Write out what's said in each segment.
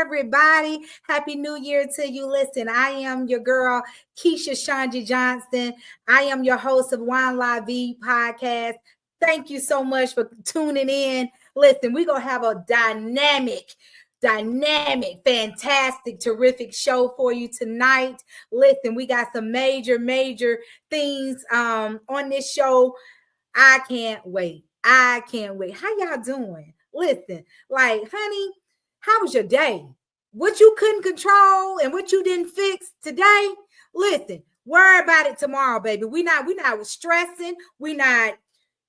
everybody. Happy New Year to you. Listen, I am your girl, Keisha ShonGee Johnson. I am your host of Wine La Vie podcast. Thank you so much for tuning in. Listen, we're going to have a dynamic, fantastic, terrific show for you tonight. Listen, we got some major things on this show. I can't wait. How y'all doing? Listen, like, honey, how was your day? What you couldn't control and what you didn't fix today? Listen, worry about it tomorrow, baby. We not stressing. We not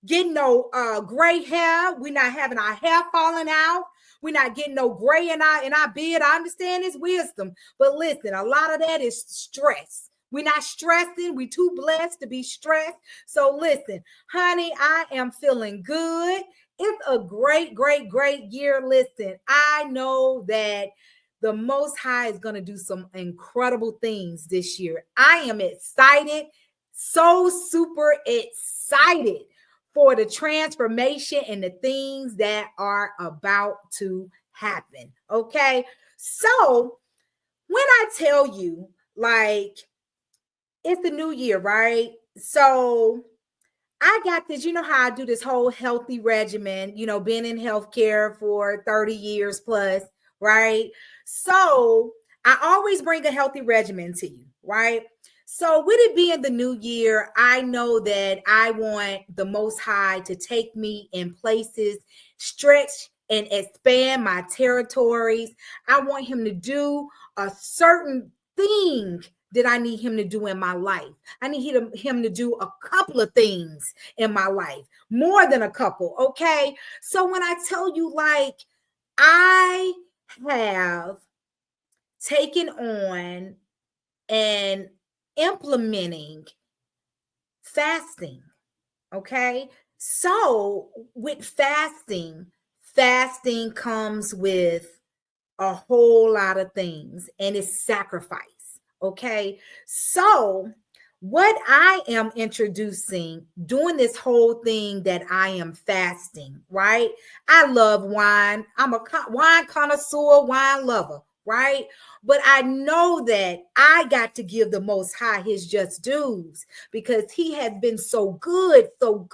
getting no gray hair. We not having our hair falling out. We're not getting no gray in our beard. I understand it's wisdom, but listen, a lot of that is stress. We're not stressing. We're too blessed to be stressed. So listen, honey, I am feeling good. It's a great year. Listen, I know that the Most High is going to do some incredible things this year. I am excited, so super excited for the transformation and the things that are about to happen. Okay. So when I tell you, like, it's the new year, right? So I got this, you know how I do this whole healthy regimen, been in healthcare for 30 years plus, right? So I always bring a healthy regimen to you, right? So with it being the new year, I know that I want the Most High to take me in places, stretch and expand my territories. I want him to do a certain thing that I need him to do in my life. I need him to do a couple of things in my life, more than a couple, okay? So when I tell you, like, I have taken on and implementing fasting, okay? So with fasting comes with a whole lot of things, and it's sacrifice. Okay, so what I am introducing, doing this whole thing that I am fasting, right? I love wine. I'm a wine connoisseur, wine lover, right? But I know that I got to give the Most High his just dues because he has been so good to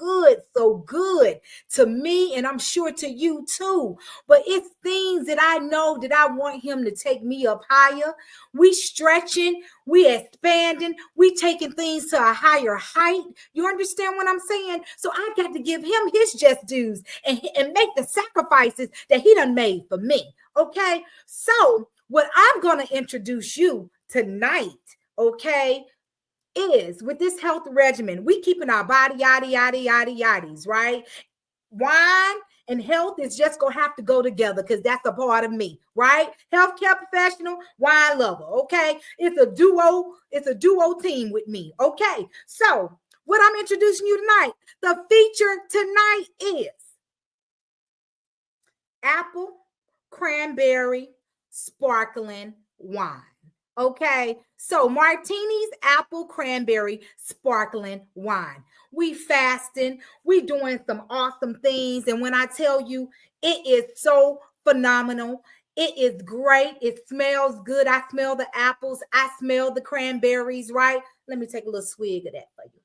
me, and I'm sure to you too. But it's things that I know that I want him to take me up higher. We stretching, we expanding, we taking things to a higher height. You understand what I'm saying? So I got to give him his just dues and make the sacrifices that he done made for me. Okay, so what I'm going to introduce you tonight, okay, is with this health regimen, we keeping our body yaddies, right? Wine and health is just going to have to go together because that's a part of me, right? Healthcare professional, wine lover, okay? It's a duo team with me, okay? So what I'm introducing you tonight, the feature tonight is apple cranberry sparkling wine. Okay, so martinis, apple cranberry sparkling wine. We fasting, we doing some awesome things, and when I tell you, it is so phenomenal. It is great. It smells good. I smell the apples. I smell the cranberries, right? Let me take a little swig of that for you.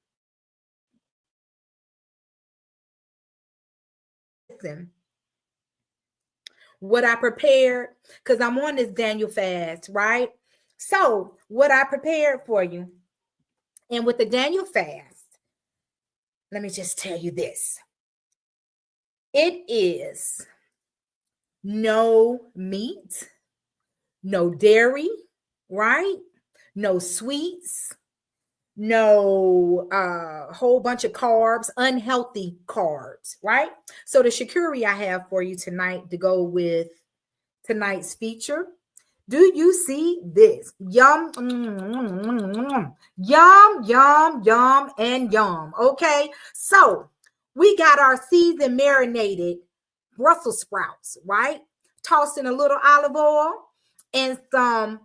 Listen, what I prepared, because I'm on this Daniel fast, right? So what I prepared for you, and with the Daniel fast, let me just tell you this. It is no meat, no dairy, right? No sweets, no whole bunch of carbs, unhealthy carbs, right? So the charcuterie I have for you tonight to go with tonight's feature. Do you see this? Yum, yum, and yum. Okay, so we got our seasoned marinated Brussels sprouts, right? Tossed in a little olive oil and some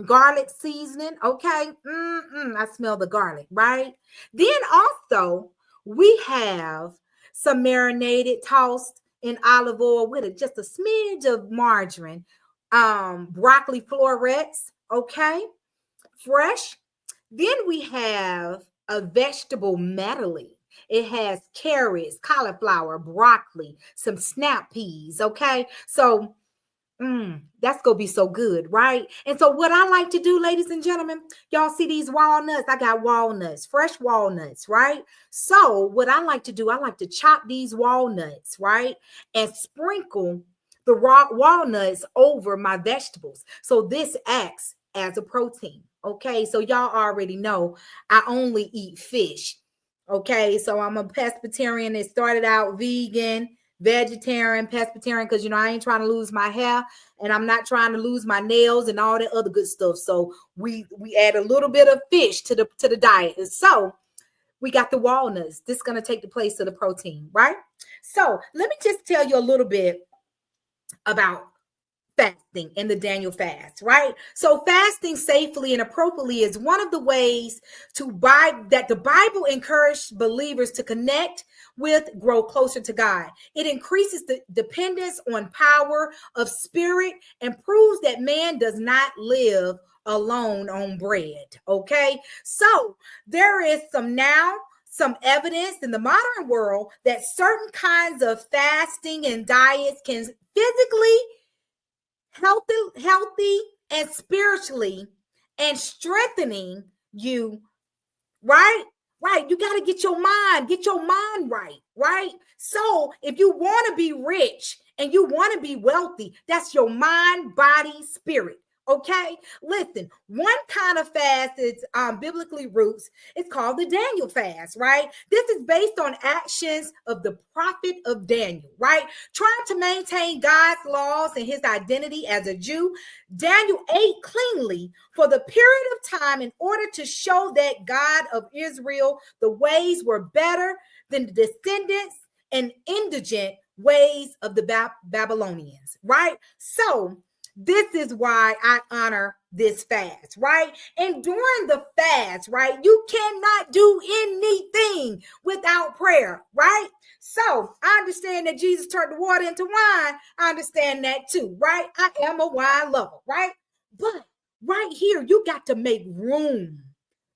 garlic seasoning. Okay, I smell the garlic, right? Then also we have some marinated tossed in olive oil with just a smidge of margarine, broccoli florets, okay, fresh. Then we have a vegetable medley. It has carrots, cauliflower, broccoli, some snap peas, okay? So that's gonna be so good, right? And so what I like to do, ladies and gentlemen, y'all see these walnuts? I got walnuts, fresh walnuts, right? So what I like to do, I like to chop these walnuts, right? And sprinkle the raw walnuts over my vegetables. So this acts as a protein. Okay, so y'all already know I only eat fish. Okay, so I'm a pescatarian. It started out vegan, vegetarian, pescatarian, because I ain't trying to lose my hair and I'm not trying to lose my nails and all that other good stuff. So we add a little bit of fish to the diet. And so we got the walnuts. This is going to take the place of the protein, right? So let me just tell you a little bit about fasting and the Daniel fast, right? So fasting safely and appropriately is one of the ways that the Bible encouraged believers to connect with, grow closer to God. It increases the dependence on power of spirit and proves that man does not live alone on bread, okay? So there is some evidence in the modern world that certain kinds of fasting and diets can physically healthy and spiritually and strengthening you, right? You got to get your mind right? So if you want to be rich and you want to be wealthy, that's your mind, body, spirit. Okay, listen, one kind of fast is biblically roots. It's called the Daniel fast, right? This is based on actions of the prophet of Daniel, right? Trying to maintain God's laws and his identity as a Jew. Daniel ate cleanly for the period of time in order to show that God of Israel, the ways were better than the descendants and indigent ways of the Babylonians, right? So this is why I honor this fast, right? And during the fast, right, you cannot do anything without prayer, right? So I understand that Jesus turned the water into wine. I understand that too, right? I am a wine lover, right? But right here, you got to make room.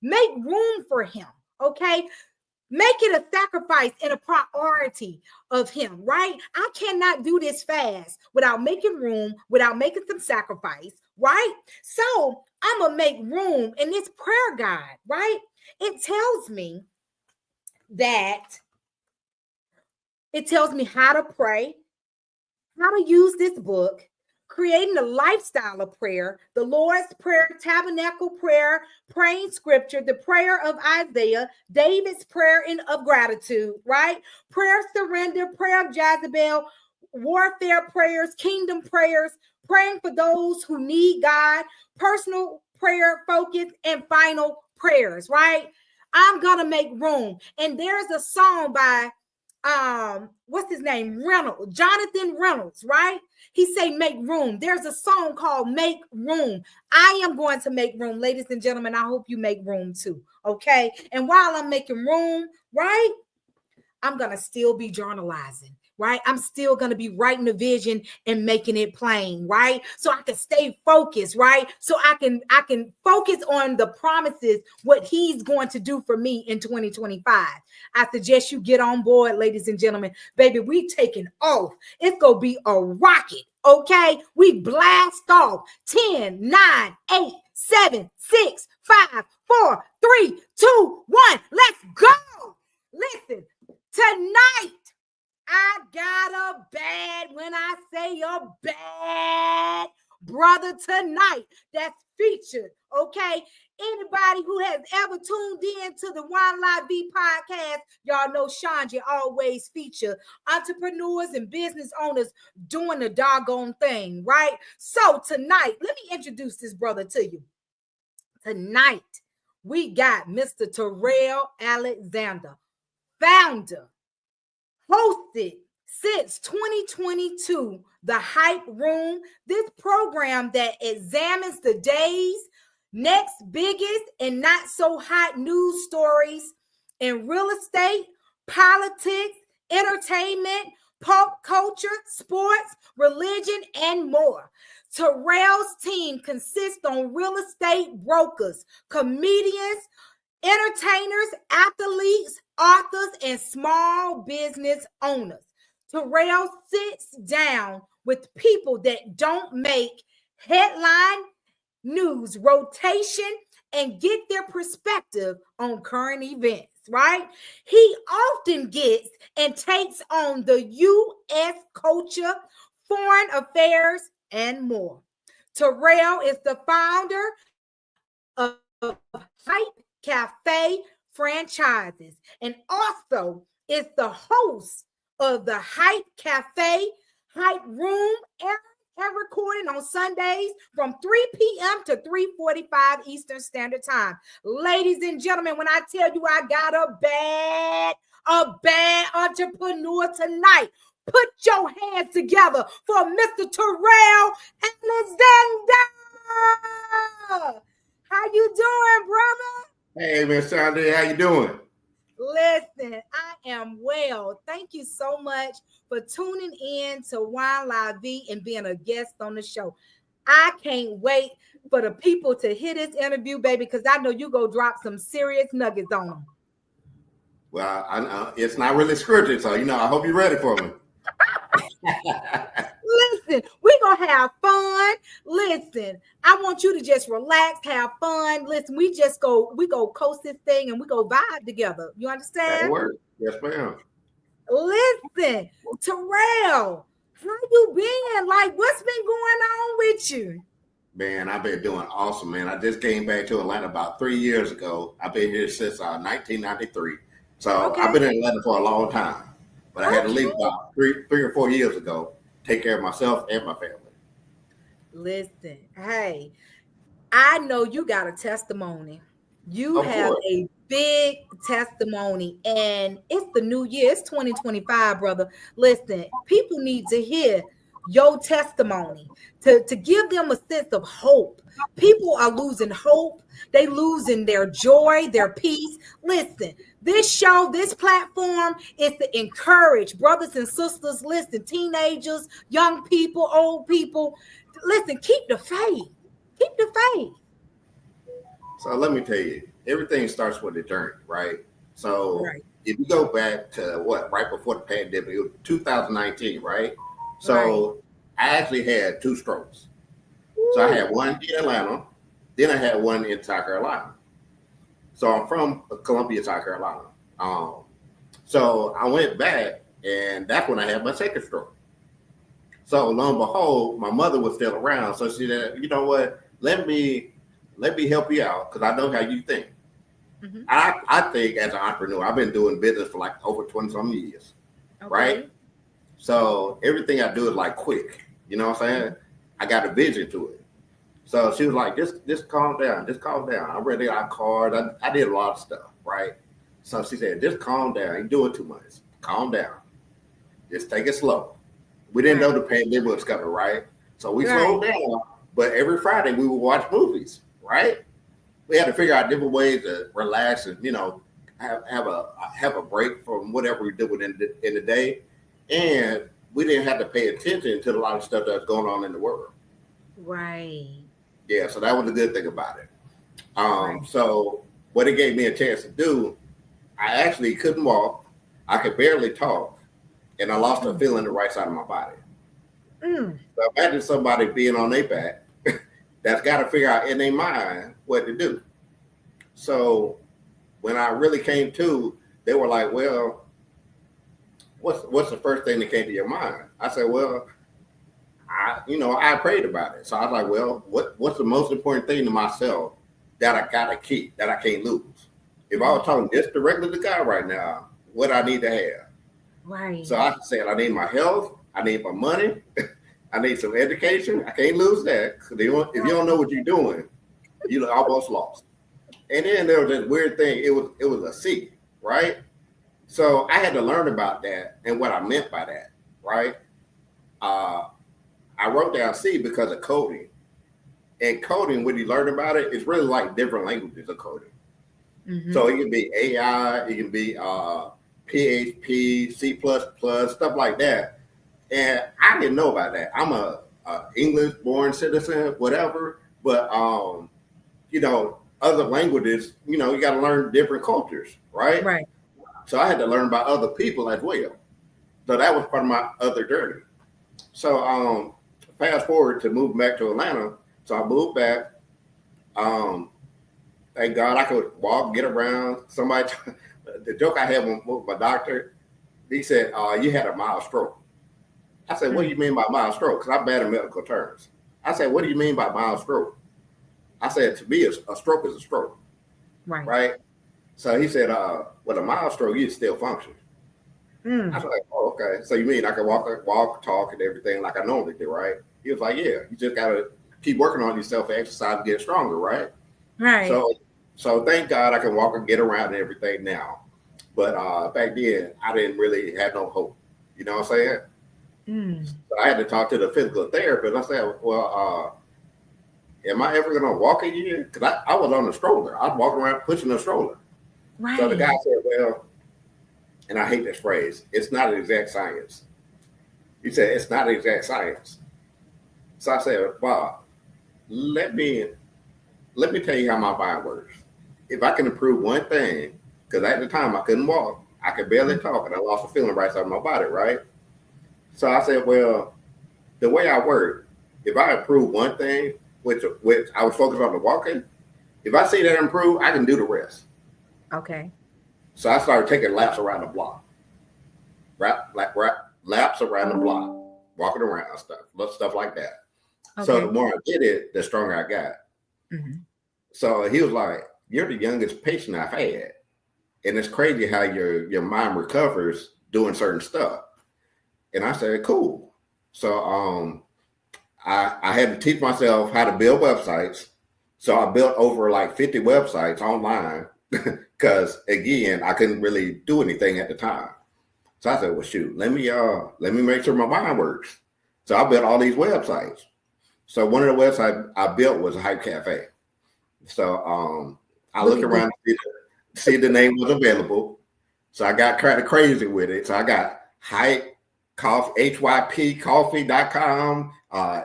Make room for him, okay? Make it a sacrifice and a priority of him, right? I cannot do this fast without making room, without making some sacrifice, right? So I'm going to make room in this prayer guide, right? It tells me how to pray, how to use this book, creating a lifestyle of prayer, the Lord's Prayer, tabernacle prayer, praying scripture, the prayer of Isaiah, David's prayer of gratitude, right? Prayer surrender, prayer of Jezebel, warfare prayers, kingdom prayers, praying for those who need God, personal prayer focus, and final prayers, right? I'm going to make room. And there's a song by what's his name? Jonathan Reynolds, right? He say make room. There's a song called Make Room. I am going to make room, ladies and gentlemen. I hope you make room too, okay? And while I'm making room, right, I'm going to still be journalizing, right? I'm still going to be writing the vision and making it plain, right? So I can stay focused, right? So I can focus on the promises, what he's going to do for me in 2025. I suggest you get on board, ladies and gentlemen. Baby, we taking off. It's going to be a rocket, okay? We blast off. 10, 9, 8, 7, 6, 5, 4, 3, 2, 1. Let's go. Listen, tonight, I got a bad, when I say a bad brother tonight that's featured, okay? Anybody who has ever tuned in to the Wine La Vie podcast, y'all know ShonGee always feature entrepreneurs and business owners doing the doggone thing, right? So tonight, let me introduce this brother to you. Tonight, we got Mr. Terrell Alexander, founder, hosted since 2022, The Hype Room, this program that examines the day's next biggest and not so hot news stories in real estate, politics, entertainment, pop culture, sports, religion, and more. Terrell's team consists on real estate brokers, comedians, entertainers, athletes, authors, and small business owners. Terrell sits down with people that don't make headline news rotation and get their perspective on current events, right? He often gets and takes on the U.S. culture, foreign affairs, and more. Terrell is the founder of Hype Cafe franchises and also is the host of the Hype Cafe Hype Room and recording on Sundays from 3 p.m. to 3:45 Eastern Standard Time. Ladies and gentlemen, when I tell you I got a bad entrepreneur tonight, put your hands together for Mr. Terrell Alexander. How you doing, brother? Hey, Miss ShonGee, how you doing? Listen, I am well. Thank you so much for tuning in to Wine La Vie and being a guest on the show. I can't wait for the people to hear this interview, baby, because I know you go drop some serious nuggets on them. Well, it's not really scripted, so I hope you're ready for me. Listen, we're gonna have fun. Listen, I want you to just relax, have fun. Listen, we go coast this thing and we go vibe together. You understand? That'll work. Yes, ma'am. Listen, Terrell, how you been? Like, what's been going on with you? Man, I've been doing awesome, man. I just came back to Atlanta about 3 years ago. I've been here since 1993. So I've been in Atlanta for a long time. But I had to leave about three or 4 years ago, take care of myself and my family. Listen, hey, I know you got a testimony. You have a big testimony, and it's the new year. It's 2025, brother. Listen, people need to hear your testimony to give them a sense of hope. People are losing hope. They losing their joy, their peace. Listen, this show, this platform is to encourage brothers and sisters. Listen, teenagers, young people, old people. Listen, keep the faith. Keep the faith. So let me tell you, everything starts with a journey, right? So if you go back to right before the pandemic, it was 2019, right? So I actually had 2 strokes. So I had one in Atlanta, then I had one in South Carolina. So I'm from Columbia, South Carolina. So I went back, and that's when I had my second stroke. So lo and behold, my mother was still around. So she said, you know what, let me help you out because I know how you think. Mm-hmm. I think as an entrepreneur, I've been doing business for like over 20-some years, right? So everything I do is like quick. You know what I'm saying? I got a vision to it. So she was like, just calm down, just calm down. I read out cards. I did a lot of stuff, right? So she said, just calm down. You're doing too much. Calm down. Just take it slow. We didn't know the pandemic was coming, right? So we slowed down. But every Friday we would watch movies, right? We had to figure out different ways to relax and, have a break from whatever we're doing in the day. And we didn't have to pay attention to a lot of stuff that's going on in the world. Right. Yeah, so that was a good thing about it. So what it gave me a chance to do, I actually couldn't walk. I could barely talk. And I lost a feeling in the right side of my body. So imagine somebody being on their back that's got to figure out in their mind what to do. So when I really came to, they were like, well, what's the first thing that came to your mind? I said, well, I prayed about it. So I was like, well, what's the most important thing to myself that I got to keep, that I can't lose? If I was talking just directly to God right now, what I need to have. Right. So I said, I need my health. I need my money. I need some education. I can't lose that. If you don't know what you're doing, you almost lost. And then there was this weird thing. It was a C, right? So I had to learn about that and what I meant by that, right? I wrote down C because of coding. And coding, when you learn about it, it's really like different languages of coding. Mm-hmm. So it can be AI, it can be PHP, C++, stuff like that. And I didn't know about that. I'm a English-born citizen, whatever. But other languages, you got to learn different cultures, right? Right. So I had to learn about other people as well. So that was part of my other journey. So fast forward to move back to Atlanta. So I moved back. Thank God I could walk, get around. Somebody, the joke I had with my doctor, he said, you had a mild stroke. I said, what do you mean by mild stroke? Because I'm bad at medical terms. I said, what do you mean by mild stroke? I said, to me, a stroke is a stroke. Right? So he said, with a mild stroke, you still function. I was like, oh, okay. So you mean I can walk, talk, and everything like I normally do, right? He was like, yeah, you just got to keep working on yourself, exercise, and get stronger, right? Right. So thank God I can walk and get around and everything now. But back then, I didn't really have no hope. You know what I'm saying? So I had to talk to the physical therapist. I said, well, am I ever going to walk again? Because I was on a stroller. I was walking around pushing a stroller. Right. So the guy said, well, and I hate this phrase, it's not an exact science. He said, it's not an exact science. So I said, Bob, let me tell you how my mind works. If I can improve one thing, because at the time I couldn't walk, I could barely talk, and I lost the feeling right side of my body, right? So I said, well, the way I work, if I improve one thing, which I was focused on the walking, if I see that improve, I can do the rest. Okay. So I started taking laps around the block. Laps around the block, walking around, stuff like that. Okay. So the more I did it, the stronger I got. So he was like, you're the youngest patient I've had. And it's crazy how your mind recovers doing certain stuff. And I said, cool. So I had to teach myself how to build websites. So I built over like 50 websites online because, again, I couldn't really do anything at the time. So I said, well, shoot, let me make sure my mind works. So I built all these websites. So one of the websites I built was a Hype Cafe. So I looked around to see the name was available. So I got kind of crazy with it. So I got Hype Coffee, HYP Coffee.com, I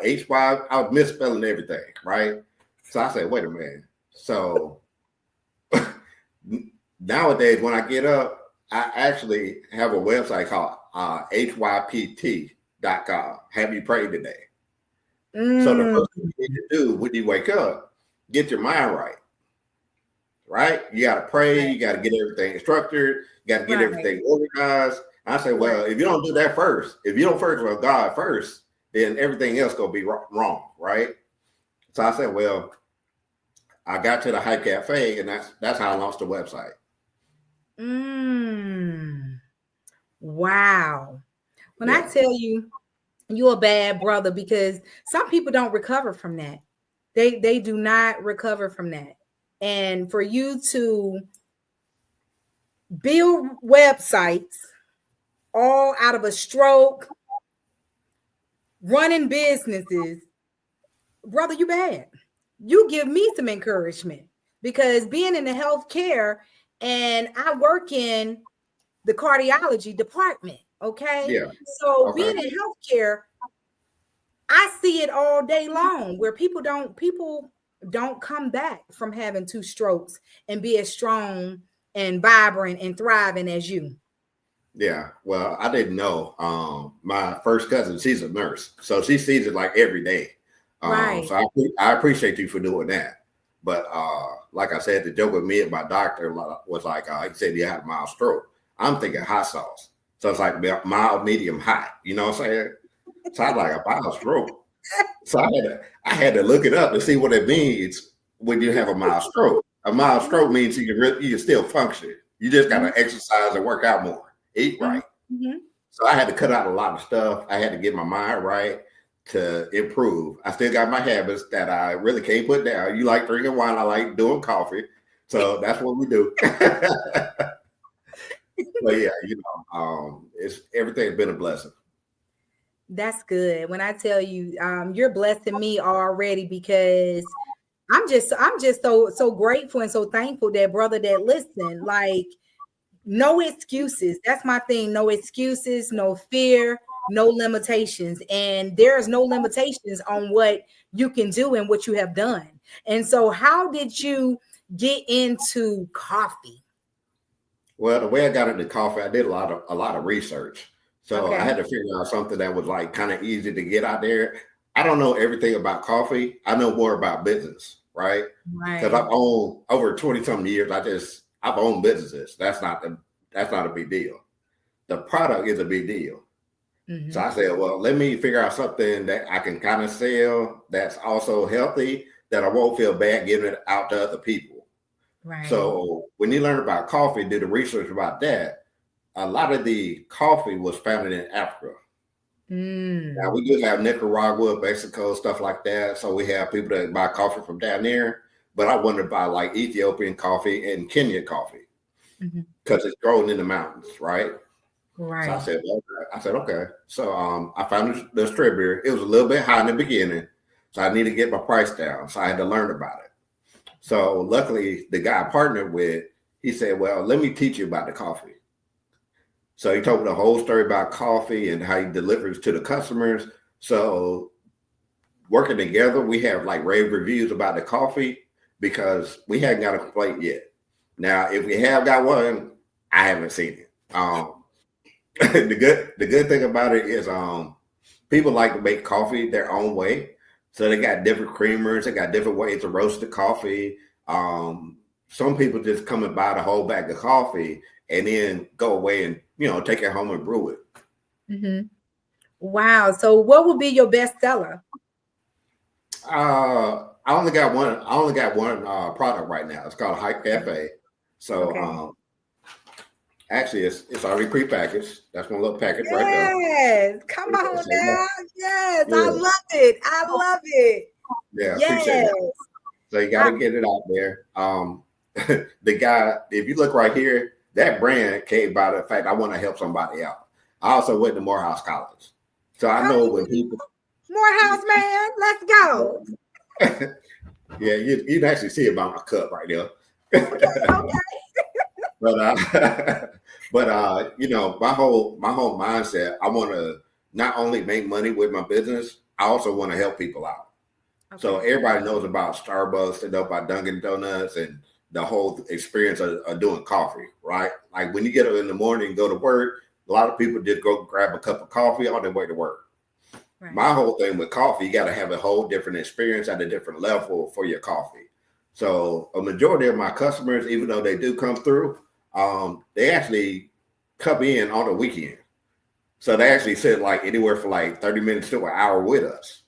was misspelling everything, right? So I said, wait a minute. So nowadays, when I get up, I actually have a website called HYPT.com. Have you prayed today? So the first thing you need to do when you wake up, get your mind right. Right? You got to pray. You got to get everything structured. You got to get everything organized. I say, well, if you don't do that first, if you don't first with God first, then everything else going to be wrong, right? So I said, well, I got to the Hype Cafe, and that's how I launched the website. Wow. When I tell you, you're a bad brother, because some people don't recover from that. They do not recover from that. And for you to build websites all out of a stroke, running businesses, brother, you bad. You give me some encouragement, because being in the healthcare, and I work in the cardiology department. Okay. Yeah. So being in healthcare, I see it all day long where people don't come back from having 2 strokes and be as strong and vibrant and thriving as you. Yeah, well, I didn't know. My first cousin, she's a nurse, so she sees it like every day. Right. So I appreciate you for doing that. But like I said, the joke with me and my doctor was like, he said you had a mild stroke. I'm thinking hot sauce, so it's like mild, medium, hot. You know what I'm saying? So I was like, a mild stroke. So I had to look it up to see what it means when you have a mild stroke. A mild stroke means you can still function. You just got to exercise and work out more. Eat right. So I had to cut out a lot of stuff. I had to get my mind right to improve. I still got my habits that I really can't put down. You like drinking wine, I like doing coffee. So that's what we do. But yeah, it's everything's been a blessing. That's good. When I tell you, you're blessing me already, because I'm just so grateful and so thankful that, brother, that listen, like, no excuses. That's my thing. No excuses, no fear, no limitations. And there's no limitations on what you can do and what you have done. And so how did you get into coffee? Well, the way I got into coffee, I did a lot of research. So I Okay. had to figure out something that was like kind of easy to get out there. I don't know everything about coffee. I know more about business, right? Because Right. I've owned over 20 something years. I've owned businesses. That's not a big deal. The product is a big deal. So Mm-hmm. I said, well, let me figure out something that I can kind of sell that's also healthy, that I won't feel bad giving it out to other people. Right. So when you learn about coffee, do the research about that, a lot of the coffee was founded in Africa. Now Mm. we do have Nicaragua, Mexico, stuff like that. So we have people that buy coffee from down there. But I wanted to buy like Ethiopian coffee and Kenya coffee Mm-hmm. because it's grown in the mountains, right? So Right. I said, okay. So I found the distributor. It was a little bit high in the beginning, so I needed to get my price down. So I had to learn about it. So luckily, the guy I partnered with, he said, well, let me teach you about the coffee. So he told me the whole story about coffee and how he delivers to the customers. So working together, we have like rave reviews about the coffee because we hadn't got a complaint yet. Now, if we have got one, I haven't seen it. The good thing about it is people like to make coffee their own way. So they got different creamers, they got different ways to roast the coffee. Some people just come and buy the whole bag of coffee and then go away and take it home and brew it. Mm-hmm. Wow. So what would be your best seller? I only got one. I only got one product right now. It's called Hype Cafe. So Okay. actually, it's already prepackaged. That's my little package right there. Yes. Come on now. Yes. I Yeah, love it. I love it. yeah, appreciate Yes. that. So you got I, to get it out there. The guy, if you look right here, that brand came by the fact I want to help somebody out. I also went to Morehouse College, so I come know when on, people. Morehouse man. Let's go. Yeah, you'd actually see it by my cup right there. Okay. Okay. But my whole mindset, I want to not only make money with my business, I also want to help people out. So Okay. everybody knows about Starbucks, they know about Dunkin' Donuts and the whole experience of doing coffee, right? Like when you get up in the morning and go to work, a lot of people just go grab a cup of coffee on their way to work. Right. My whole thing with coffee, you got to have a whole different experience at a different level for your coffee. So a majority of my customers, even though they do come through, they actually come in on the weekend. So they actually sit like anywhere for like 30 minutes to an hour with us.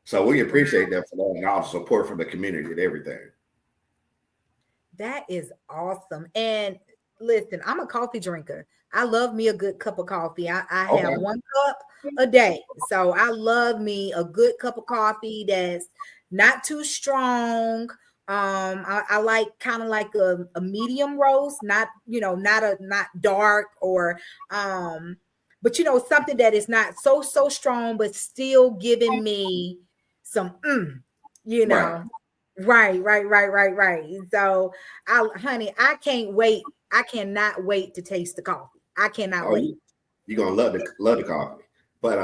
So we appreciate that for that and all the support from the community and everything. That is awesome. And listen, I'm a coffee drinker. I love me a good cup of coffee. I have Okay. one cup a day. So I love me a good cup of coffee that's not too strong. I like kind of like a medium roast, not not dark or but something that is not so strong, but still giving me some you Right. know. Right. So, honey, I can't wait. I cannot wait to taste the coffee. I cannot Oh, wait. you're gonna love the coffee. But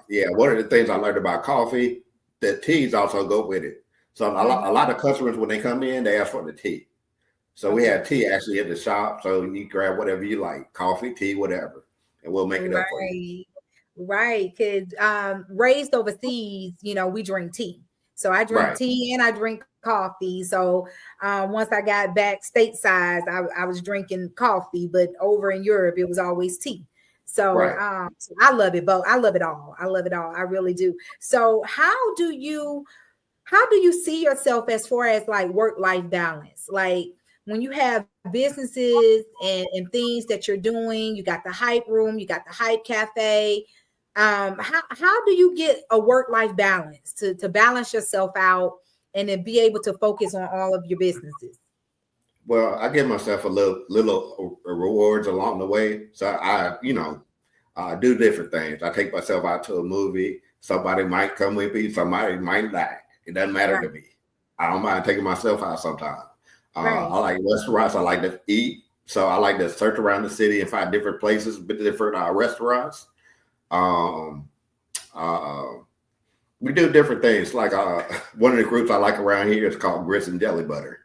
yeah, one of the things I learned about coffee, the teas also go with it. So Mhm. a lot of customers when they come in, they ask for the tea. So we Okay. have tea actually at the shop. So you grab whatever you like, coffee, tea, whatever, and we'll make it up for you. Right. Right. Because raised overseas, we drink tea. So I drink Right, tea and I drink coffee. So once I got back stateside, I was drinking coffee, but over in Europe, it was always tea. right. So I love it both. I love it all. I love it all. I really do. So how do you see yourself as far as like work-life balance? Like when you have businesses and things that you're doing, you got the hype room, you got the hype cafe. How do you get a work-life balance to balance yourself out and then be able to focus on all of your businesses? Well, I give myself a little rewards along the way. So do different things. I take myself out to a movie. Somebody might come with me. Somebody might not. It doesn't matter Right, to me. I don't mind taking myself out sometimes. right. I like restaurants. I like to eat. So I like to search around the city and find different places, different restaurants. Um, uh, we do different things. Like one of the groups I like around here is called Grits and Jelly Butter.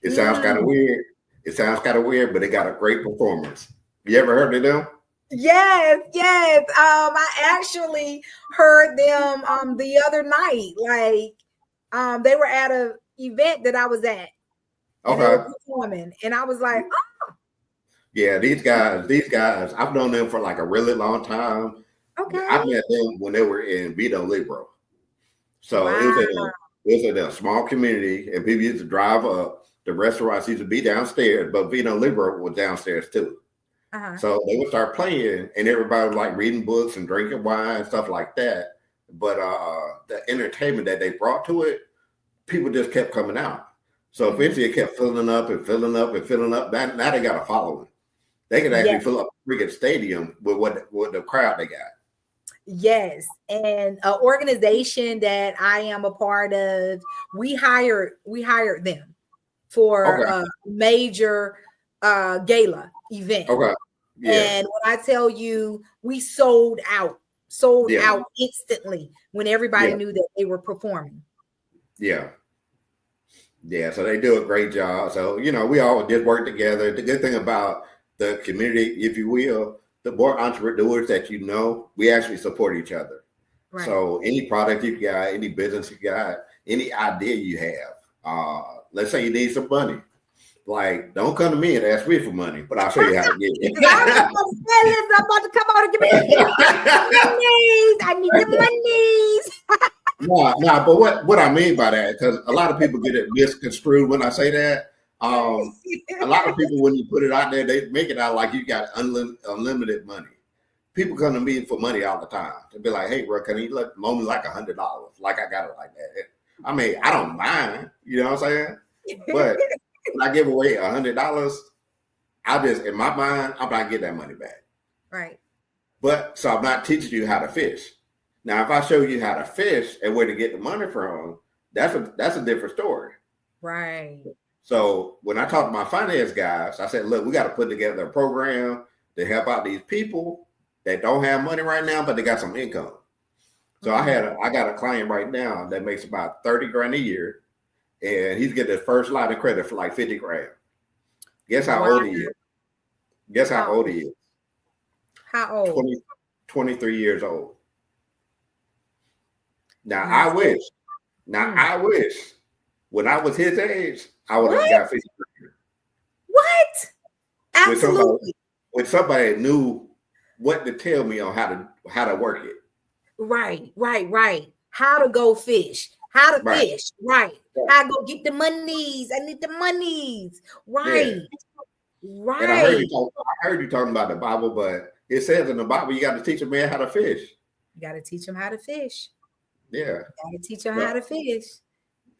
It sounds kind of weird. It sounds kind of weird, but it got a great performance. You ever heard of them? Yes. I actually heard them the other night. Like they were at an event that I was at. And they were performing. And I was like, oh. Yeah, these guys, I've known them for like a really long time. Okay. I met them when they were in Vito Libro. So it was in a small community, and people used to drive up. The restaurants used to be downstairs, but Vito Libro was downstairs too. So they would start playing, and everybody was like reading books and drinking wine and stuff like that. But the entertainment that they brought to it, people just kept coming out. So eventually it kept filling up and filling up and filling up. Now they got a following. They can actually fill up a freaking stadium with what the crowd they got. Yes. And an organization that I am a part of, we hired them for a major gala event. Okay. Yeah. And when I tell you, we sold out instantly when everybody knew that they were performing. Yeah. Yeah. So they do a great job. So, we all did work together. The good thing about the community, if you will, the more entrepreneurs that we actually support each other. Right. So any product you got, any business you got, any idea you have, let's say you need some money. Like, don't come to me and ask me for money, but I'll show you how to get it. I'm about to come out and give me monies. I need the monies. No, but what I mean by that, because a lot of people get it misconstrued when I say that. A lot of people, when you put it out there, they make it out like you got unlimited money. People come to me for money all the time. They'll be like, hey, bro, can you loan me like $100? Like I got it like that. I mean, I don't mind, you know what I'm saying? But when I give away $100, in my mind, I'm not getting that money back. Right. But so I'm not teaching you how to fish. Now, if I show you how to fish and where to get the money from, that's a different story. Right. So when I talk to my finance guys, I said, look, we got to put together a program to help out these people that don't have money right now, but they got some income. So I got a client right now that makes about 30 grand a year, and he's getting his first line of credit for like 50 grand. Guess how old he is? Guess how old he is? How old? 23 years old. Now, I wish when I was his age, I would have got 50 grand. What? Absolutely. When somebody knew what to tell me on how to work it. Right. How to go fish. How to fish. Right. How to go get the monies. I need the monies. Right. Yeah. Right. And I heard you talking about the Bible, but it says in the Bible you got to teach a man how to fish. You got to teach him how to fish. Yeah. You got to teach him how to fish.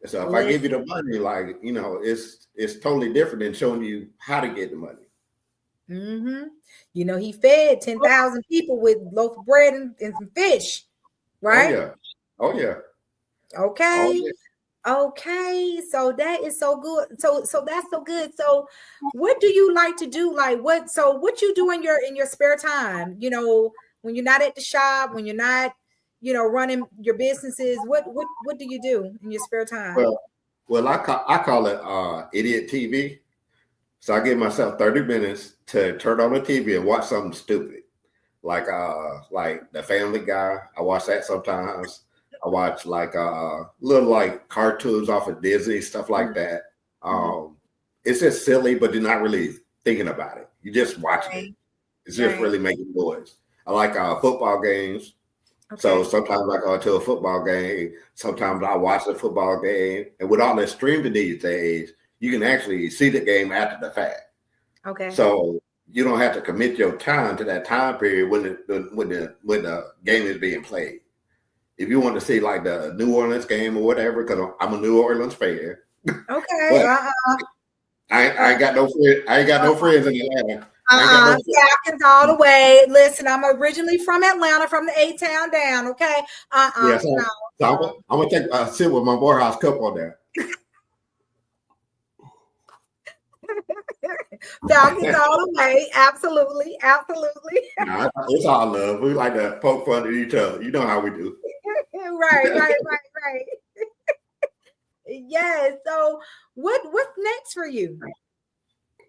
So if I give you the money, like, it's totally different than showing you how to get the money. Mm-hmm. He fed 10,000 people with loaf of bread and some fish, right? Oh yeah. Okay. Okay. So that is so good. So that's so good. So what do you like to do? Like what you do in your spare time? When you're not at the shop, when you're not running your businesses, what do you do in your spare time? Well, I call it idiot TV. So I give myself 30 minutes to turn on the TV and watch something stupid, like the Family Guy. I watch that sometimes. I watch like little like cartoons off of Disney, stuff like that. It's just silly, but you're not really thinking about it. You just watching it. It's just really making noise. I like football games. Okay. So sometimes I go to a football game. Sometimes I watch a football game. And with all the streaming these days, you can actually see the game after the fact. Okay. So you don't have to commit your time to that time period when the game is being played. If you want to see like the New Orleans game or whatever, because I'm a New Orleans fan. Okay. I ain't got no friends. I ain't got no friends in Atlanta. Falcons all the way. Listen, I'm originally from Atlanta, from the A-Town down. Okay. Yeah, so I'm gonna take a sip with my Morehouse cup on there. Falcons all the way. Absolutely. Absolutely. Nah, it's all love. We like to poke fun at each other. You know how we do. Right. Yes. So what's next for you?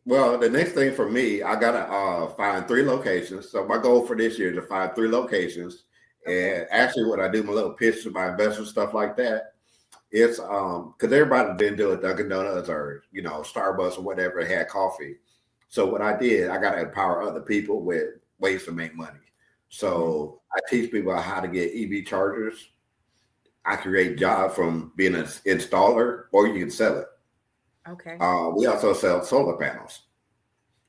Well, the next thing for me, I gotta find 3 locations. So my goal for this year is to find 3 locations. Okay. And actually, when I do my little pitch to my investors, stuff like that, it's because everybody's been doing Dunkin' Donuts or Starbucks or whatever had coffee. So what I did, I got to empower other people with ways to make money. So I teach people how to get EV chargers. I create jobs from being an installer, or you can sell it. Okay. We also sell solar panels.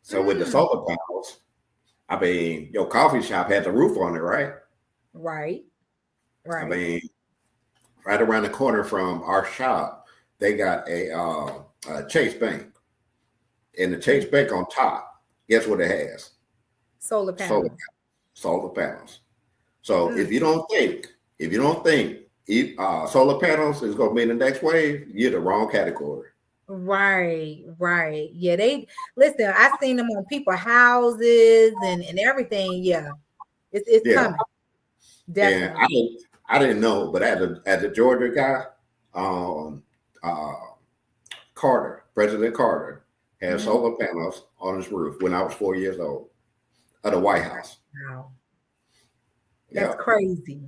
So with the solar panels, I mean, your coffee shop has a roof on it, right? Right. I mean, right around the corner from our shop, they got a Chase Bank. And the Chase Bank on top, guess what it has? Solar panels. Solar panels. So if you don't think solar panels is going to be the next wave, you're the wrong category. Right. Yeah, listen, I've seen them on people's houses and everything. Yeah. It's coming. Definitely. And I didn't know, but as a Georgia guy, President Carter had solar panels on his roof when I was 4 years old at the White House. Wow. That's crazy.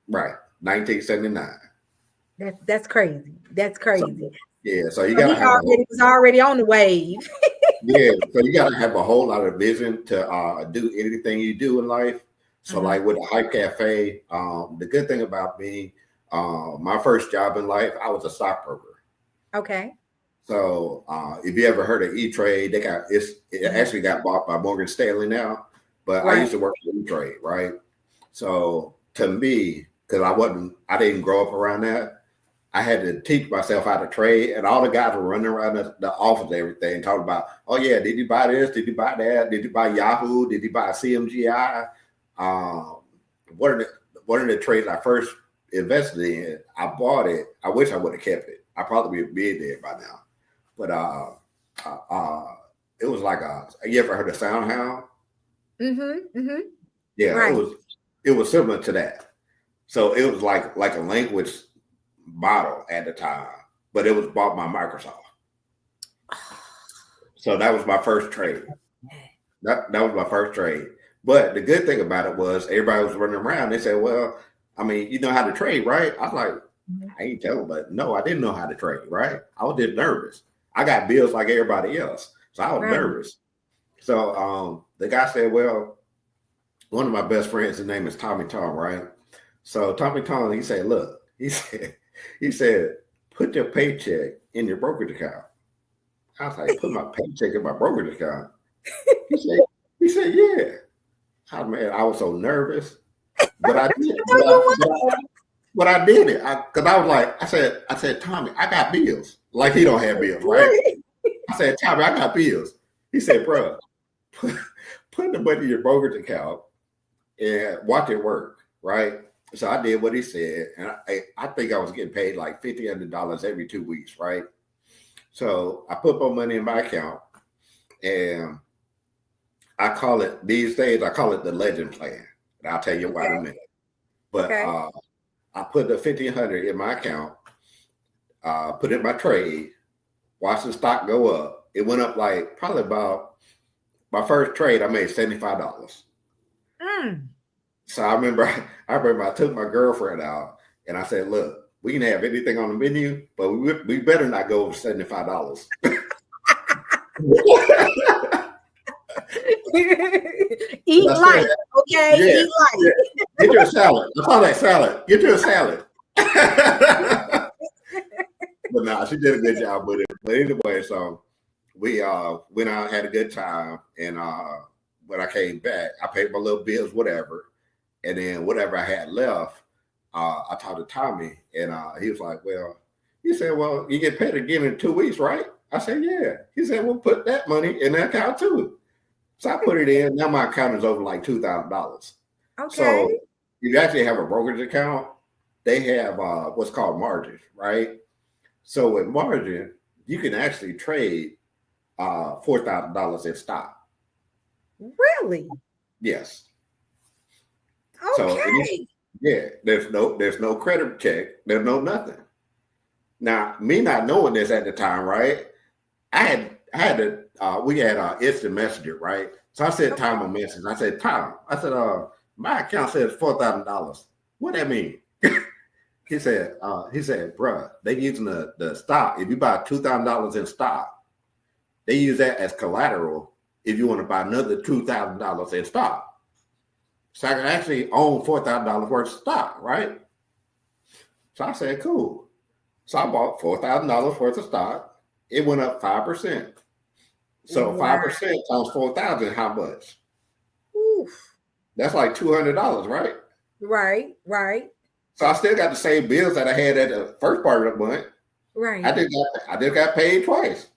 Right. 1979. That's crazy. So you gotta was already on the wave. So you gotta have a whole lot of vision to do anything you do in life. So like with the Hype Cafe, the good thing about me, my first job in life, I was a stockbroker. Okay. So if you ever heard of E-Trade, it actually got bought by Morgan Stanley now, but I used to work for E-Trade, right? So to me, because I didn't grow up around that, I had to teach myself how to trade, and all the guys were running around the office and everything, talking about, oh yeah, did you buy this? Did you buy that? Did you buy Yahoo? Did you buy CMGI? One of the trades I first invested in, I bought it. I wish I would have kept it. I probably would be there by now. But it was like you ever heard of SoundHound? Yeah, right. It was similar to that. So it was like a language model at the time, but it was bought by Microsoft. So that was my first trade. That was my first trade. But the good thing about it was everybody was running around. They said, well, I mean, you know how to trade, right? I was like, I ain't telling, but no, I didn't know how to trade, right? I was just nervous. I got bills like everybody else. So I was nervous. So the guy said, well, one of my best friends, his name is Tommy Tom, right? So Tommy Tom, he said, look, he said, put your paycheck in your brokerage account. I was like, put my paycheck in my brokerage account. He said, yeah. Oh, man, I was so nervous, but I did. But I did it because I was like, I said, Tommy, I got bills. Like he don't have bills, right? I said, Tommy, I got bills. He said, bro, put the money in your brokerage account and watch it work, right? So I did what he said, and I think I was getting paid like $1,500 every 2 weeks, right? So I put my money in my account, and I call it these days. I call it the legend plan, and I'll tell you why in a minute. But I put the $1,500 in my account, put in my trade, watched the stock go up. It went up like probably about my first trade. I made $75. So I remember I took my girlfriend out and I said, look, we can have anything on the menu, but we better not go over $75. Eat light, okay? Yeah, eat light. Yeah. Get you a salad. I call that salad. Get you a salad. But no, she did a good job with it. But anyway, so we went out, had a good time, and when I came back, I paid my little bills, whatever. And then whatever I had left, I talked to Tommy, and he was like, well, he said, well, you get paid again in 2 weeks, right? I said, yeah. He said, well, put that money in the account too. So I put it in. Now my account is over like $2,000. Okay. So you actually have a brokerage account. They have what's called margin, right? So with margin, you can actually trade $4,000 in stock. Really? Yes. Okay. So there's no credit check. There's no nothing. Now, me not knowing this at the time, right? We had instant messenger, right? So I said, Tom, a message. I said, Tom, my account says $4,000. What that mean? He said, bruh, they using the stock. If you buy $2,000 in stock, they use that as collateral if you want to buy another $2,000 in stock. So I can actually own $4,000 worth of stock, right? So I said, cool. So I bought $4,000 worth of stock. It went up 5%. So 5% times 4,000, how much? Oof. That's like $200, right? Right. So I still got the same bills that I had at the first part of the month. Right. I just got paid twice.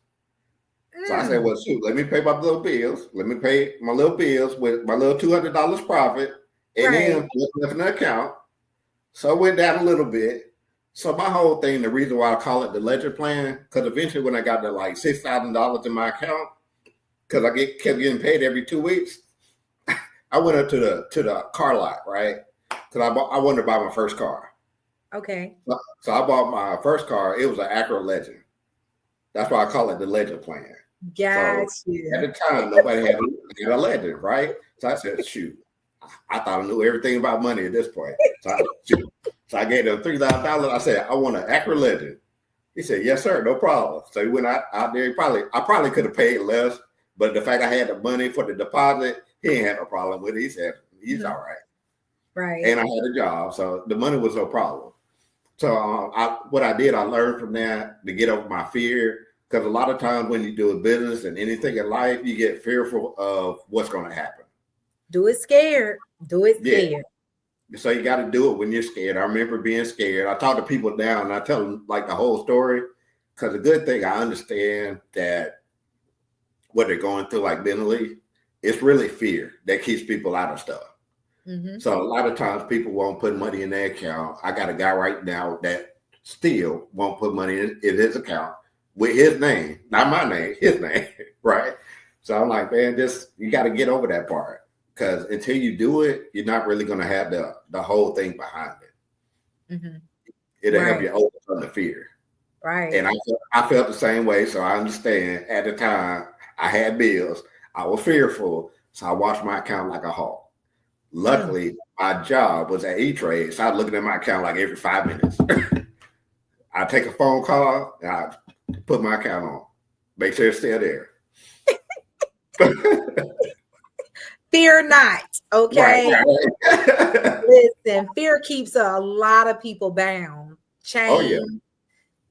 So I said, well, shoot, let me pay my little bills. Let me pay my little bills with my little $200 profit, and then what's left in the account. So it went down a little bit. So my whole thing, the reason why I call it the ledger plan, because eventually when I got to like $6,000 in my account, because I kept getting paid every 2 weeks, I went up to the car lot, right? Because I wanted to buy my first car. Okay. So I bought my first car. It was an Acura Legend. That's why I call it the ledger plan. Gotcha. So at the time, nobody had a Legend, right? So I said, shoot, I thought I knew everything about money at this point. So I gave him $3,000. I said, I want an Acura Legend. He said, yes, sir, no problem. So he went out there. I probably could have paid less, but the fact I had the money for the deposit, he ain't had no problem with it. He said, he's all right. Right. And I had a job, so the money was no problem. So what I did, I learned from that to get over my fear. Because a lot of times when you do a business and anything in life, you get fearful of what's going to happen. Do it scared. Yeah. So you got to do it when you're scared. I remember being scared. I talk to people now and I tell them like the whole story. Because the good thing, I understand that what they're going through, like mentally, it's really fear that keeps people out of stuff. Mm-hmm. So a lot of times people won't put money in their account. I got a guy right now that still won't put money in his account with his name, not my name, his name, right? So I'm like, man, you got to get over that part, because until you do it, you're not really going to have the whole thing behind it. Mm-hmm. It'll help you overcome the fear. Right. And I felt the same way, so I understand. At the time, I had bills. I was fearful, so I watched my account like a hawk. Luckily, my job was at E-Trade, so I was looking at my account like every 5 minutes. I take a phone call, and I put my account on. Make sure it's still there. Fear not, okay? Right. Listen, fear keeps a lot of people bound, chained,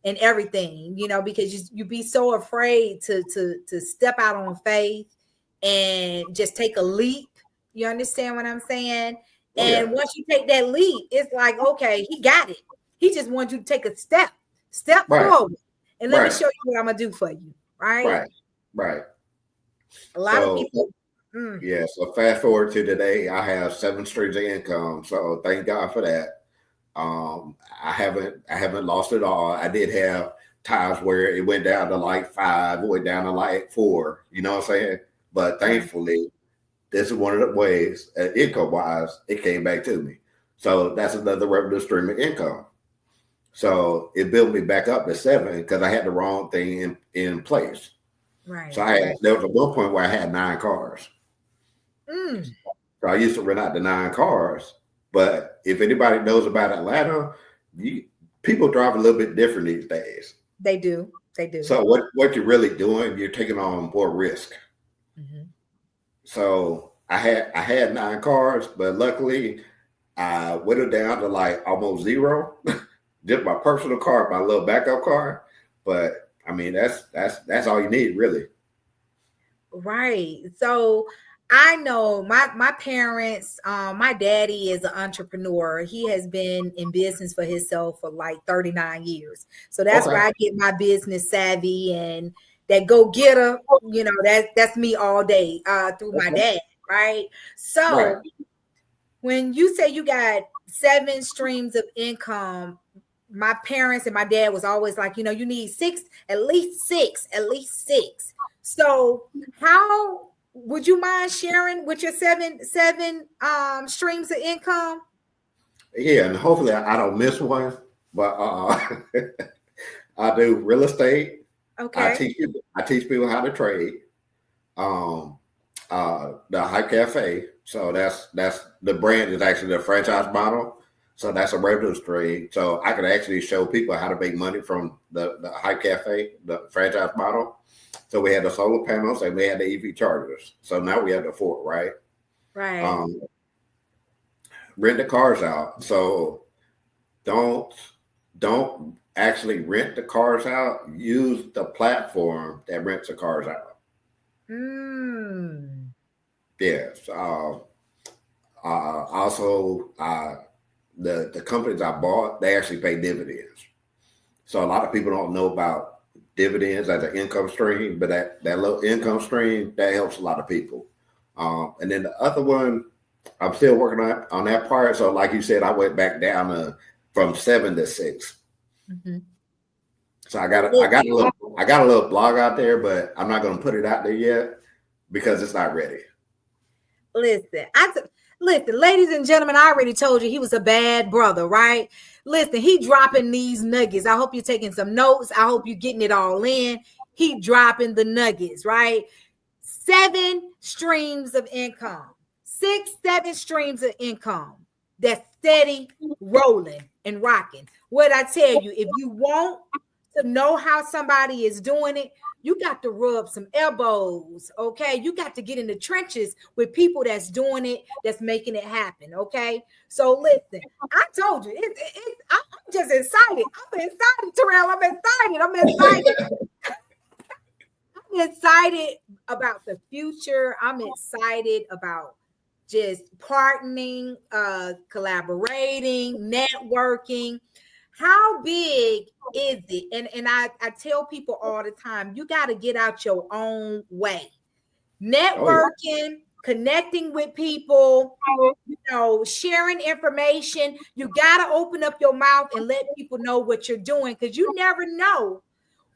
and everything, because you be so afraid to step out on faith and just take a leap. You understand what I'm saying? And once you take that leap, it's like, okay, he got it. He just wants you to take a step forward. And let me show you what I'm going to do for you. Right. A lot of people. Yeah. So fast forward to today, I have 7 streams of income. So thank God for that. I haven't lost it all. I did have times where it went down to like 5, it went down to like 4, you know what I'm saying? But thankfully, this is one of the ways, income-wise, it came back to me. So that's another revenue stream of income. So it built me back up to 7 because I had the wrong thing in place. Right. So there was a one point where I had 9 cars. So I used to rent out the 9 cars. But if anybody knows about Atlanta, people drive a little bit different these days. They do. So what you're really doing, you're taking on more risk. Mm-hmm. So I had 9 cars, but luckily I whittled down to like almost 0. Just my personal car, my little backup car. But I mean, that's all you need, really. Right. So I know my parents, my daddy is an entrepreneur. He has been in business for himself for like 39 years. So that's where I get my business savvy and that go-getter, that's me all day through my dad, right? So when you say you got 7 streams of income, my parents and my dad was always like, you need 6, at least 6. So how would you mind sharing with your seven streams of income? Yeah, and hopefully I don't miss one. But I do real estate. Okay. I teach people how to trade. Um, the Hype Cafe. So that's the brand is actually the franchise model. So that's a revenue stream. So I can actually show people how to make money from the Hype Cafe, the franchise model. So we had the solar panels and we had the EV chargers. So now we have the four, right? Right. Rent the cars out. So don't actually rent the cars out. Use the platform that rents the cars out. Yes. Also, the companies I bought, they actually pay dividends. So a lot of people don't know about dividends as an income stream, but that little income stream, that helps a lot of people. And then the other one, I'm still working on that part. So like you said, I went back down from 7 to 6. Mm-hmm. So I got a little blog out there, but I'm not going to put it out there yet because it's not ready. Listen, ladies and gentlemen, I already told you he was a bad brother, right? Listen, he dropping these nuggets. I hope you're taking some notes. I hope you're getting it all in. He dropping the nuggets, right? 7 streams of income, 6, 7 streams of income that's steady rolling and rocking. What I tell you, if you want to know how somebody is doing it, you got to rub some elbows, okay? You got to get in the trenches with people that's doing it, that's making it happen, okay? So listen, I told you, I'm just excited. I'm excited, Terrell. I'm excited. I'm excited about the future. I'm excited about just partnering, collaborating, networking. How big is it? And I tell people all the time, you got to get out your own way. Networking, connecting with people, sharing information. You got to open up your mouth and let people know what you're doing, because you never know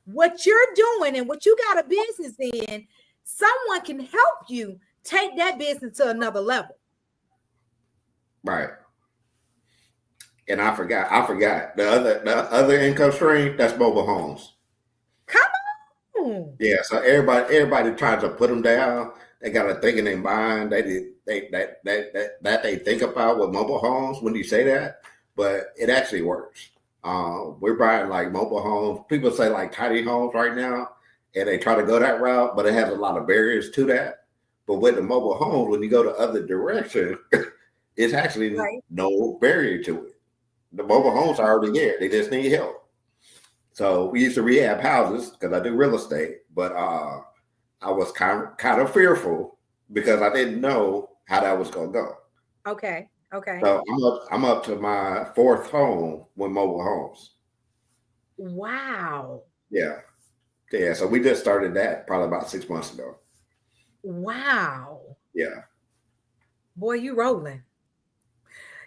what you're doing and what you got a business in. Someone can help you take that business to another level. Right. And I forgot the other income stream, that's mobile homes. Come on. Yeah, so everybody tries to put them down. They got a thing in their mind that they think about with mobile homes when you say that, but it actually works. We're buying like mobile homes. People say like tiny homes right now, and they try to go that route, but it has a lot of barriers to that. But with the mobile homes, when you go the other direction, it's actually no barrier to it. The mobile homes are already there. They just need help. So we used to rehab houses because I do real estate, but I was kind of fearful because I didn't know how that was going to go. Okay. So I'm up to my 4th home with mobile homes. Wow. Yeah. So we just started that probably about 6 months ago. Wow. Yeah. Boy, you rolling.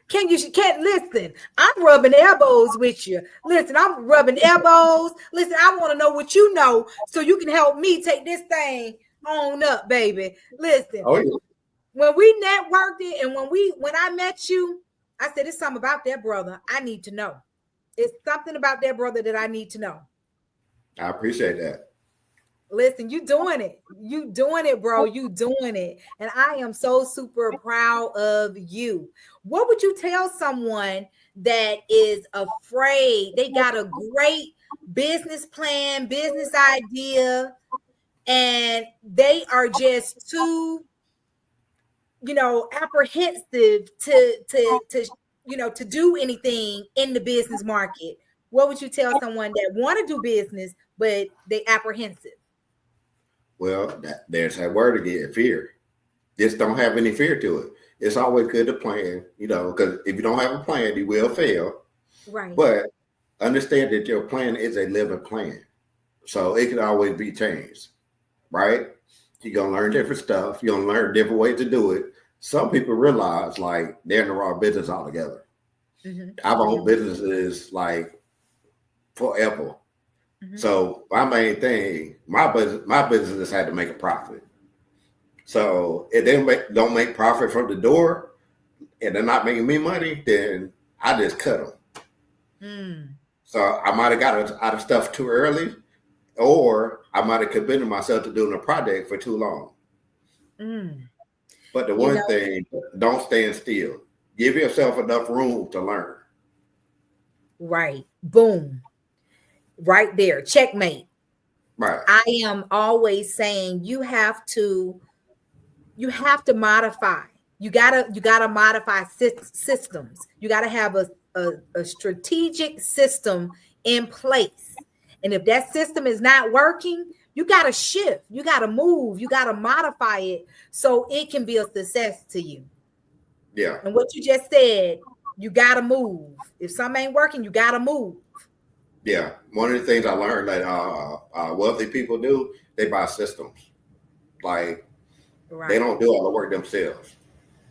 Can't listen. I'm rubbing elbows with you. Listen, I'm rubbing elbows. Listen, I want to know what you know so you can help me take this thing on up, baby. Listen. Oh, yeah. When we networked it and when I met you, I said, it's something about that brother I need to know. It's something about that brother that I need to know. I appreciate that. Listen, you doing it. You doing it, bro. You doing it. And I am so super proud of you. What would you tell someone that is afraid? They got a great business plan, business idea, and they are just too, apprehensive to do anything in the business market. What would you tell someone that want to do business, but they apprehensive? Well, there's that word again, fear. Just don't have any fear to it. It's always good to plan, because if you don't have a plan, you will fail. Right. But understand that your plan is a living plan. So it can always be changed, right? You're going to learn different stuff. You're going to learn different ways to do it. Some people realize like they're in the wrong business altogether. Mm-hmm. I've owned businesses like forever. So my main thing, my business had to make a profit. So if they don't make profit from the door and they're not making me money, then I just cut them. So I might have got out of stuff too early, or I might have committed myself to doing a project for too long. But the one thing, don't stand still. Give yourself enough room to learn. Right. Boom. Right there. Checkmate. Right. I am always saying you have to modify. You gotta modify systems. You gotta have a strategic system in place. And if that system is not working, you gotta shift, you gotta move, you gotta modify it so it can be a success to you. Yeah. And what you just said, you gotta move. If something ain't working, you gotta move. Yeah. One of the things I learned that wealthy people do, they buy systems. Like they don't do all the work themselves.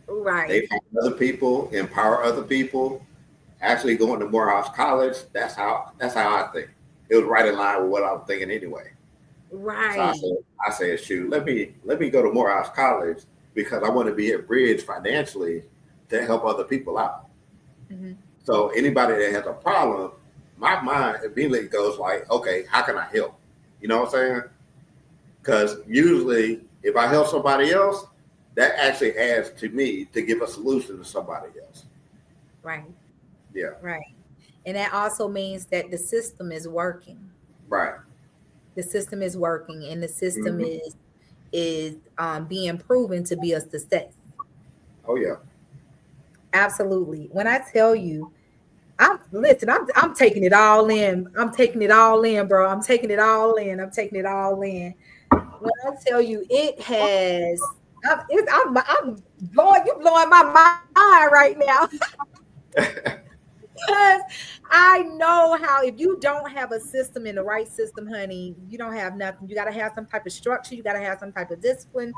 Right. They find other people, empower other people. Actually going to Morehouse College, that's how I think. It was right in line with what I was thinking anyway. Right. So I said, shoot, let me go to Morehouse College because I want to be a bridge financially to help other people out. So anybody that has a problem, my mind immediately goes like, okay, how can I help? You know what I'm saying? Because usually if I help somebody else, that actually adds to me to give a solution to somebody else. Right. Yeah. Right. And that also means that the system is working. Right. The system is working, and the system is being proven to be a success. Oh yeah. Absolutely. When I tell you, I'm taking it all in. I'm taking it all in, bro. I'm taking it all in. I'm taking it all in. When I tell you, it has. I'm blowing my mind right now. Because I know how if you don't have a system in the right system, honey, you don't have nothing. You got to have some type of structure. You got to have some type of discipline.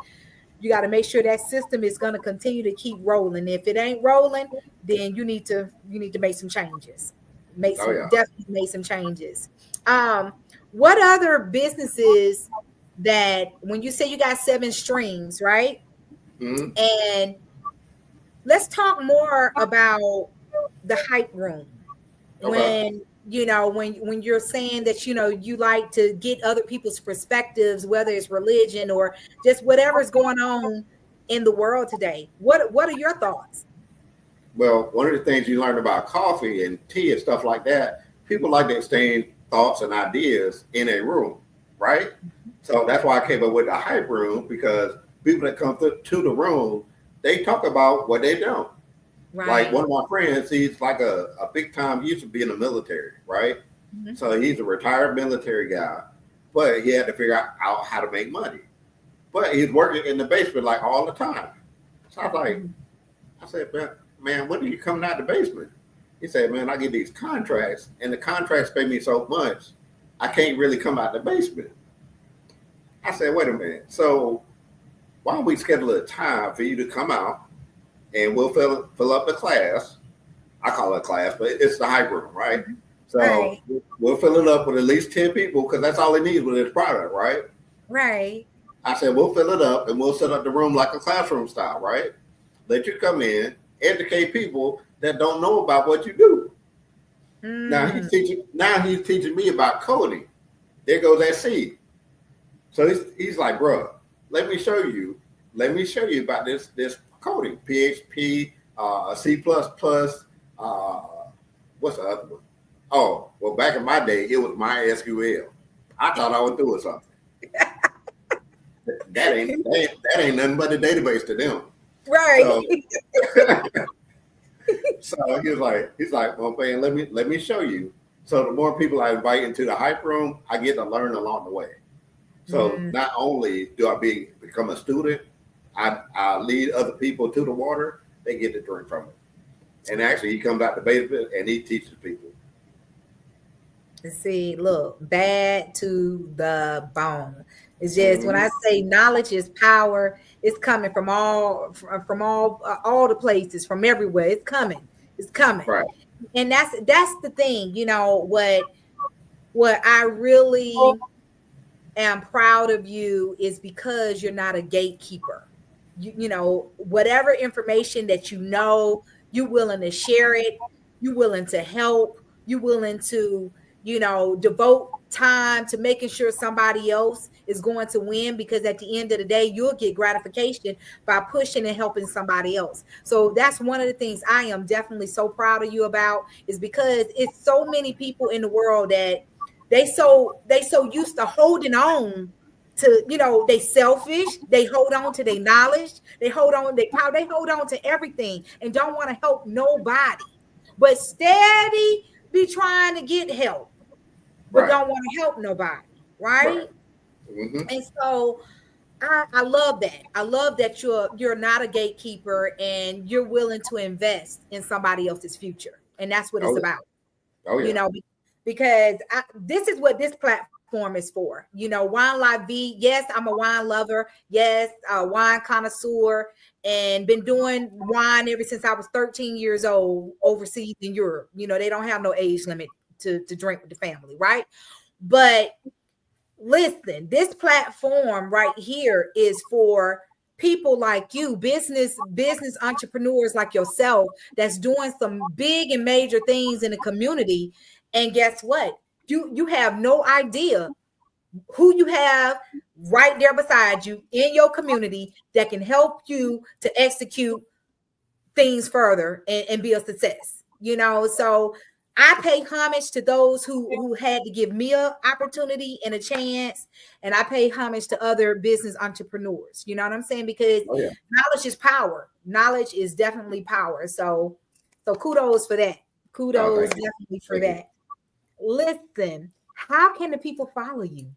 You got to make sure that system is going to continue to keep rolling. If it ain't rolling, then you need to make some changes. Definitely make some changes. What other businesses that when you say you got 7 streams, right? And let's talk more about the hype room. When when you're saying that you like to get other people's perspectives, whether it's religion or just whatever's going on in the world today, what are your thoughts? Well, one of the things you learn about coffee and tea and stuff like that, people like to exchange thoughts and ideas in a room, right? So that's why I came up with the hype room, because people that come to the room, they talk about what they do. Right. Like one of my friends, he's like a big time, he used to be in the military, right? So he's a retired military guy, but he had to figure out how to make money. But he's working in the basement like all the time. So I said, man, when are you coming out the basement? He said, man, I get these contracts, and the contracts pay me so much, I can't really come out the basement. I said, wait a minute. So why don't we schedule a time for you to come out, and we'll fill up the class. I call it a class, but it's the hype room, right? So we'll fill it up with at least 10 people, because that's all it needs with this product, right? Right. I said, we'll fill it up, and we'll set up the room like a classroom style, right? Let you come in, educate people that don't know about what you do. Now he's teaching me about coding. There goes that seed. So he's like, bro, let me show you about this coding, PHP, C++, what's the other one? Oh, well, back in my day, it was MySQL. I thought I was doing something. that ain't nothing but a database to them. Right. So he's like, well, man, let me show you. So the more people I invite into the hype room, I get to learn along the way. So not only do I become a student, I lead other people to the water. They get to drink from it. And actually, he comes out the basement and he teaches people. See, look, bad to the bone. It's just when I say knowledge is power, it's coming from all the places, from everywhere. It's coming. Right. And that's the thing, what What I really am proud of you is because you're not a gatekeeper. You know, whatever information that you know, you're willing to share it, you're willing to help, you're willing to, devote time to making sure somebody else is going to win, because at the end of the day, you'll get gratification by pushing and helping somebody else. So that's one of the things I am definitely so proud of you about, is because it's so many people in the world that they so used to holding on to, they selfish, they hold on to their knowledge, they hold on their power, they hold on to everything and don't want to help nobody, but steady be trying to get help, but Right. don't want to help nobody, Right. right? Mm-hmm. And so I love that. I love that you're not a gatekeeper and you're willing to invest in somebody else's future. And that's what Oh it's yeah. about. Oh you yeah. know, because this is what this platform is for. Wine La Vie. Yes, I'm a wine lover. Yes, a wine connoisseur, and been doing wine ever since I was 13 years old overseas in Europe. They don't have no age limit to drink with the family, right? But listen, this platform right here is for people like you, business entrepreneurs like yourself, that's doing some big and major things in the community. And guess what? You have no idea who you have right there beside you in your community that can help you to execute things further and be a success. So I pay homage to those who had to give me an opportunity and a chance, and I pay homage to other business entrepreneurs. You know what I'm saying? Because Oh yeah. knowledge is power. Knowledge is definitely power. So kudos for that. Oh, Kudos thank you. definitely for Thank you. that. Listen, how can the people follow you?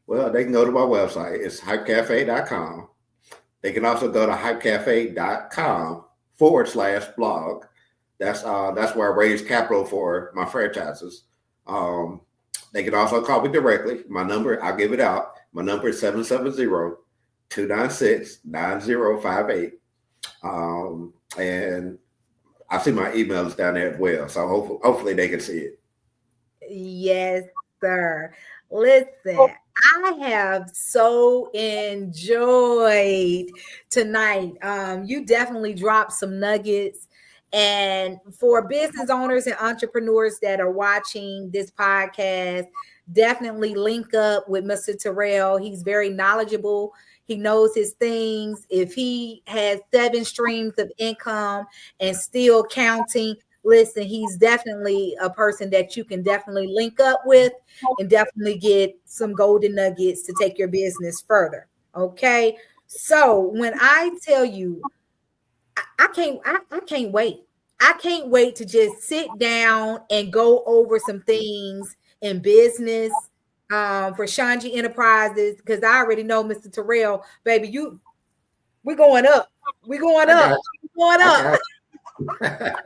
Well, they can go to my website. It's hypecafe.com. They can also go to hypecafe.com/blog. That's where I raise capital for my franchises. Um, they can also call me directly. My number, I'll give it out. My number is 770-296-9058. And I see my emails down there as well. So hopefully they can see it. Yes, sir. Listen, I have so enjoyed tonight. You definitely dropped some nuggets. And for business owners and entrepreneurs that are watching this podcast, definitely link up with Mr. Terrell. He's very knowledgeable. He knows his things. If he has 7 streams of income and still counting, listen, he's definitely a person that you can definitely link up with and definitely get some golden nuggets to take your business further. Okay. So when I tell you, I can't wait. I can't wait to just sit down and go over some things in business for ShonGee Enterprises, because I already know Mr. Terrell, baby, we're going up. We're going I up. got We're going I up. got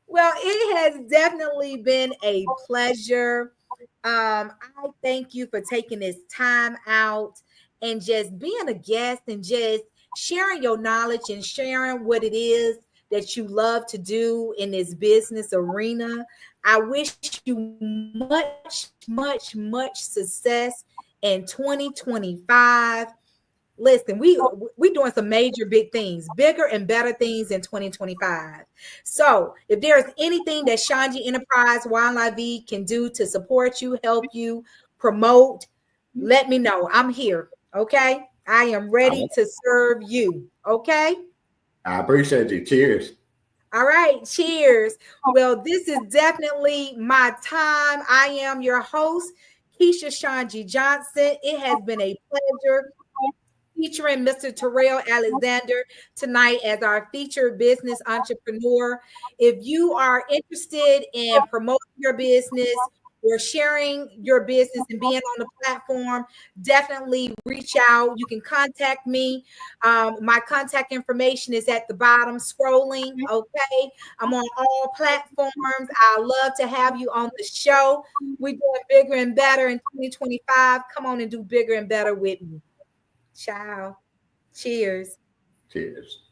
Well, it has definitely been a pleasure. I thank you for taking this time out and just being a guest and just sharing your knowledge and sharing what it is that you love to do in this business arena. I wish you much, much, much success in 2025. Listen, we doing some major big things, bigger and better things in 2025. So if there's anything that ShonGee Enterprise Wine La Vie can do to support you, help you, promote, let me know. I'm here. Okay. I am ready to serve you. Okay. I appreciate you. Cheers. All right. Cheers. Well, this is definitely my time. I am your host, Keisha ShonGee Johnson. It has been a pleasure featuring Mr. Terrell Alexander tonight as our featured business entrepreneur. If you are interested in promoting your business or sharing your business and being on the platform, definitely reach out. You can contact me. My contact information is at the bottom scrolling. Okay. I'm on all platforms. I love to have you on the show. We're doing bigger and better in 2025. Come on and do bigger and better with me. Ciao. Cheers. Cheers.